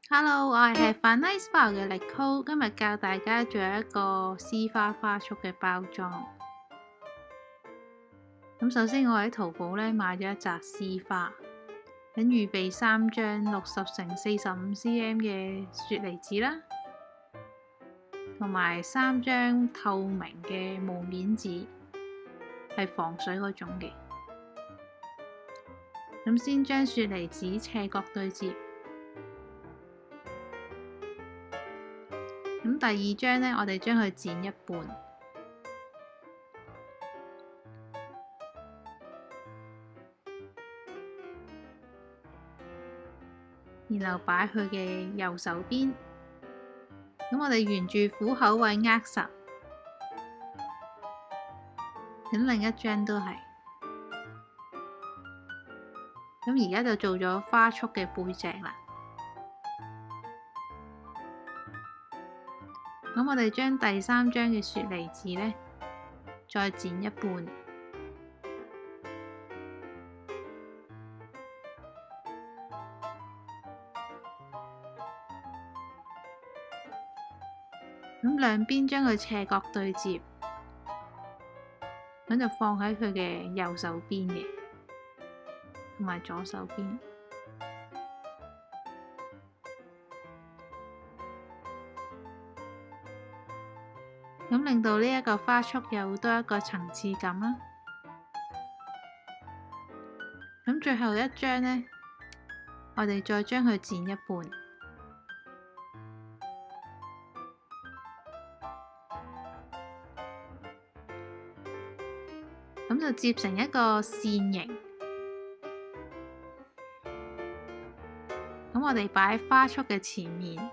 Hello，我係吃飯 Nice 包嘅力高，今日教大家做一個絲花花束嘅包裝。咁首先我喺淘寶呢買咗一紮絲花，咁預備3張60×45cm 嘅雪梨紙啦，同埋3張透明嘅霧面紙，係防水嗰種嘅。咁先將雪梨紙斜角對接。咁第二張呢，我哋將佢剪一半，然後擺佢嘅右手邊。咁我哋沿住虎口位握實，咁另一張都係。咁而家就做咗花束嘅背脊啦。咁我哋將第3張嘅雪梨紙呢，再剪一半，咁兩邊將佢斜角對接，咁就放喺佢嘅右手邊嘅，同埋左手邊。咁令到呢一個花束有多一個層次感啦。咁最後一張呢，我哋再將佢剪一半，咁就接成一個扇形。咁我哋擺喺花束嘅前面。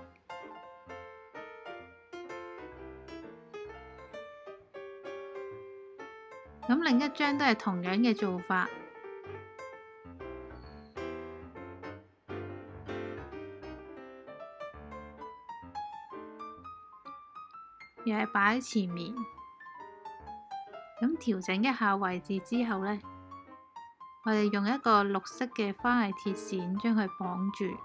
咁另一張都係同樣嘅做法，又係擺喺前面。咁調整一下位置之後呢，我哋用一個綠色嘅花藝鐵線將佢綁住。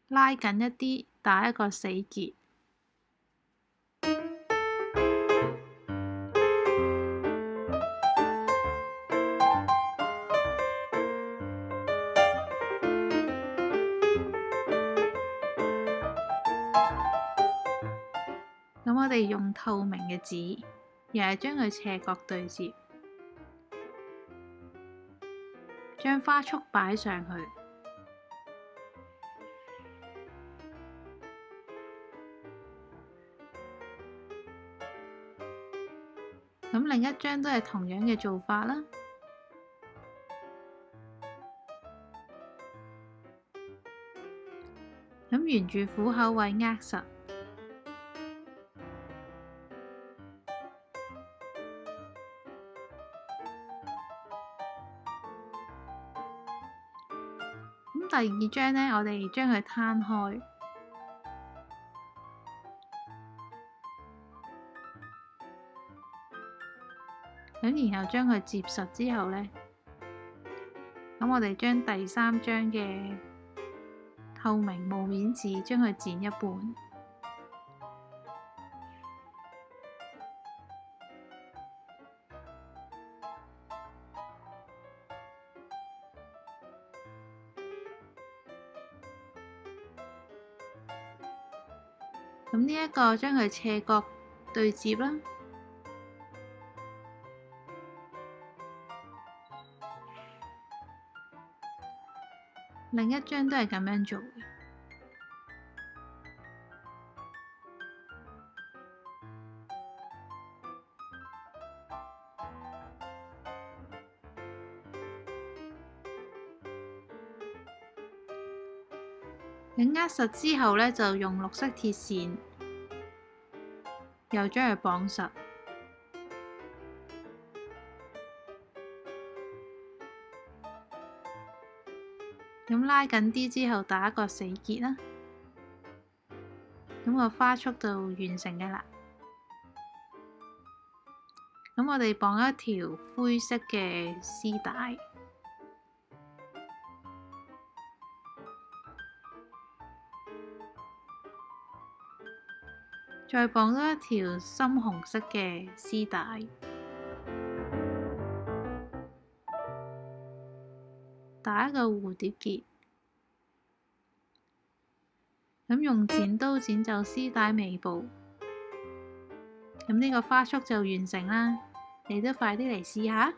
拉緊一啲，打一個死結。咁我哋用透明嘅紙，又係將佢斜角對接，將花束擺上去。咁另一張都係同樣嘅做法啦。咁沿住虎口位握實。咁第二張呢，我哋將佢攤開。咁然後將佢接實之後呢，咁我哋將第3張嘅透明霧面紙將佢剪一半，咁呢一個將佢斜角對接啦。另一張都係咁樣做嘅。咁握實之後呢，就用綠色鐵線又將佢綁實。咁拉緊啲之後，打一個死結啦。咁個花束就完成嘅啦。咁我哋綁一條灰色嘅絲帶，再綁多一條深紅色嘅絲帶，打一個蝴蝶結，咁用剪刀剪走絲帶尾部，咁呢個花束就完成啦。你都快啲嚟試下。